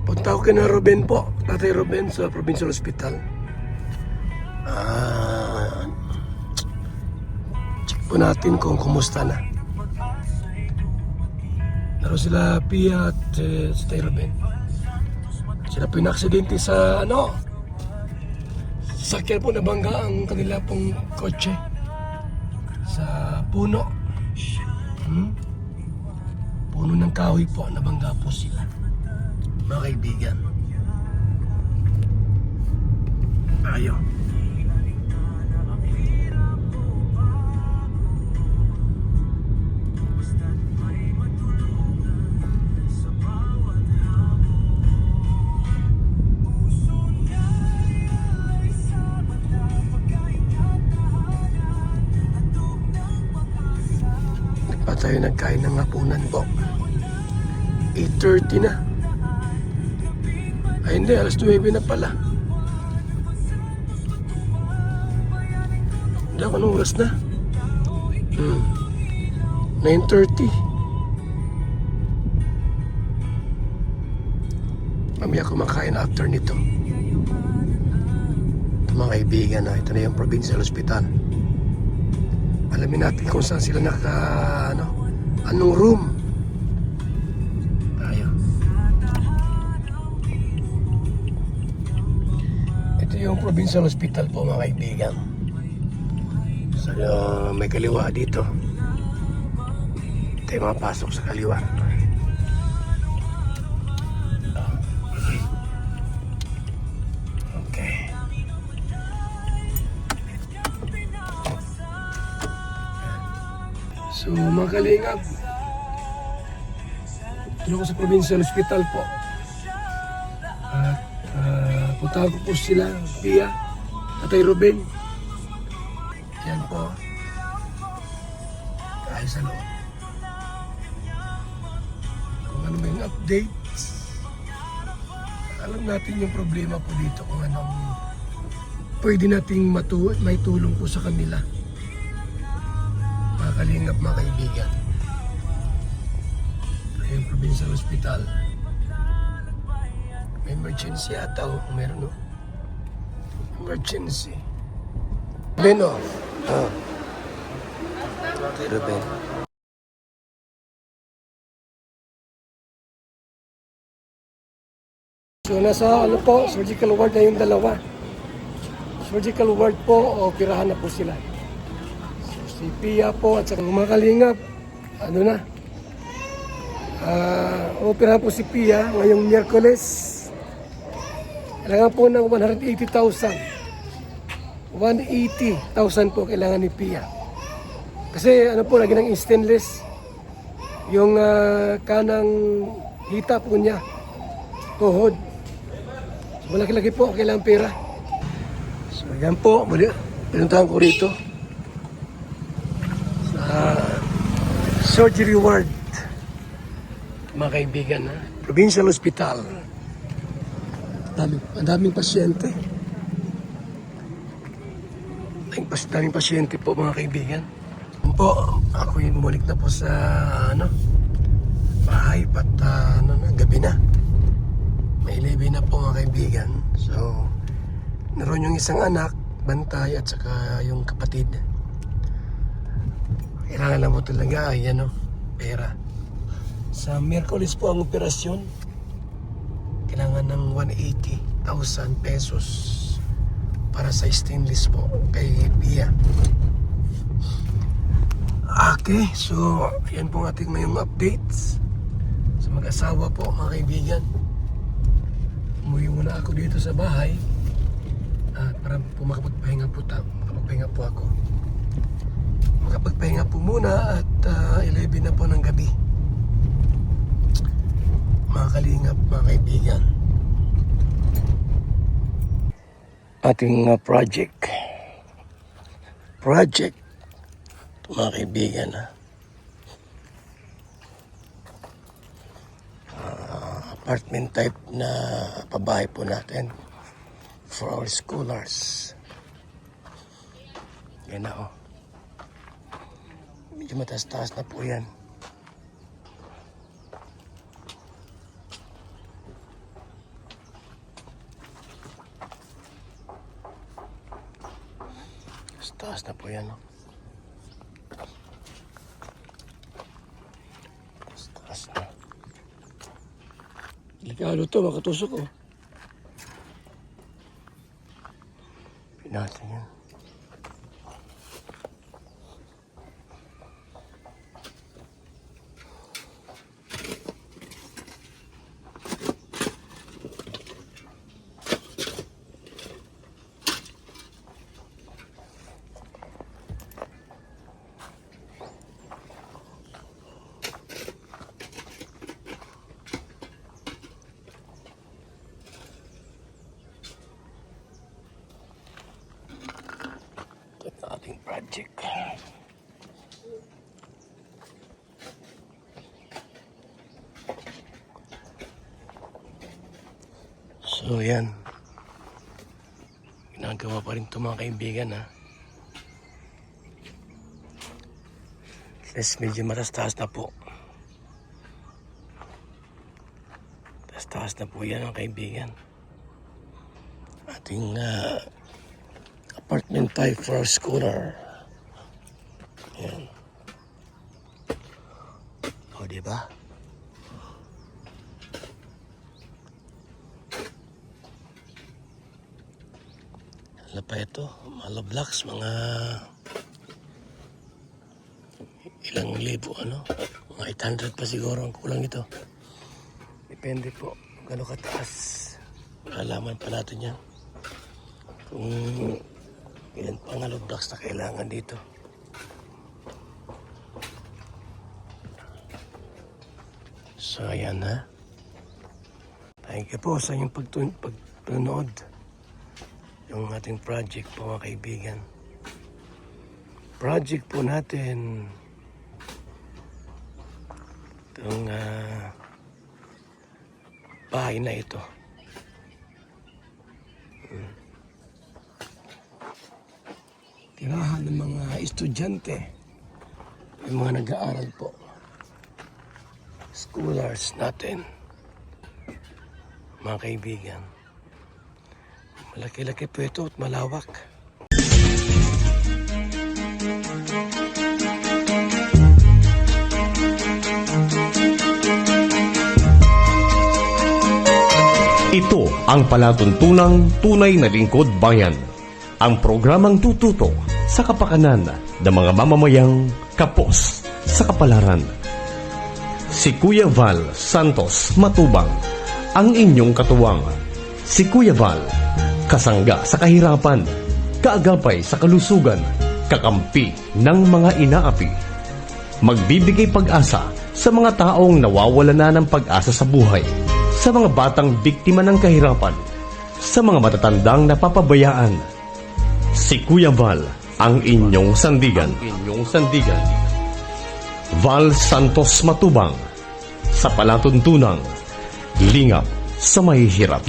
Punta ko kina Ruben po, Tatay Ruben sa Provincial Hospital. Check po natin kung kumusta na. Naroon sila Pia at Tatay Ruben. Sila po yung aksidente sa sasakyan po nabangga ang kanila pong kotse sa puno. Puno ng kahoy po, nabangga po sila. Mga kaibigan. Ayaw. Pa tayo nagkain ng hapunan po. 8:30 na. Ay hindi, alas 9 na pala. Hindi ako anong oras na. 9:30. Mamaya kumakain after nito. Ito mga kaibigan, ito na yung Provincial Hospital. Alamin natin kung saan sila anong room. Yung Provincial Hospital po mga kaibigan. So may kaliwa dito. Tayo mapasok sa kaliwa. Okay. So mga kalingap, ito ko sa Provincial Hospital po. Puntahan ko po sila, Pia, Tatay Ruben. Yan po. Kahit sa loob. Kung ano may updates. Alam natin yung problema po dito kung anong pwede nating may tulong po sa kanila. Mga kalingap, mga kaibigan. Yung Provincial Hospital. May emergency ata o meron emergency. Ruben Tatay Ruben. So nasa po, surgical ward na yung dalawa. Surgical ward po, operahan na po sila. So, si Pia po at saka mga kalingap, operahan po si Pia ngayong Miyerkules. Kailangan po ng 180,000. 180,000 po kailangan ni Pia. Kasi lagi ng stainless. Yung kanang hita po niya. Tuhod. So malaki-laki po kailangan pera. So yan po. Pinuntahan ko rito. Sa surgery ward. Mga kaibigan, Provincial Hospital. Daming pasyente. Daming pasyente po mga kaibigan. Po, ako yung bumalik na po sa bahay pat gabi na. May 11 na po mga kaibigan. So, naroon yung isang anak, bantay at saka yung kapatid. Kailangan lang po talaga ay pera. Sa Miyerkules po ang operasyon. Kailangan ng 180,000 pesos para sa stainless po kay Pia. Okay, so yan po ating mayong updates sa mag-asawa po mga kaibigan. Umuwi muna ako dito sa bahay para po makapagpahinga po ako. Makapagpahinga po muna at 11 na po ng gabi. Mga kalingap, mga kaibigan. Ating project, mga kaibigan. Apartment type na pabahay po natin for our scholars. Yan na medyo mataas-taas na po yan. taas na po yan. No? Taas na. Delikado to, makatusok oh. Pinasa yan. Ating project. So yan, ginagawa pa rin ito mga kaibigan ha. At least medyo matas-taas na po. Taas-taas na po yan mga kaibigan. Ating apartment type for schooler. Yan. O, diba? Ano pa ito? Mga blocks, mga ilang libo, ano? Mga 800 pa siguro ang kulang ito. Depende po kung gano'ng kataas. Malalaman pa natin yan. Kung ilan pang hollow blocks na kailangan dito. So ayan ha. Thank you po sa inyong pagtunood. Yung ating project po mga kaibigan. Project po natin itong bahay na ito. Tirahan ng mga estudyante, yung mga nag-aaral po, scholars natin, mga kaibigan. Malaki-laki po ito at malawak. Ito ang palatuntunang tunay na lingkod bayan. Ang programang tututok sa kapakanan ng mga mamamayang kapos sa kapalaran. Si Kuya Val Santos Matubang, ang inyong katuwang. Si Kuya Val, kasangga sa kahirapan, kaagapay sa kalusugan, kakampi ng mga inaapi. Magbibigay pag-asa sa mga taong nawawala na ng pag-asa sa buhay, sa mga batang biktima ng kahirapan, sa mga matatandang napapabayaan. Si Kuya Val, ang inyong sandigan. Val Santos Matubang, sa palatuntunang lingap sa mahihirap.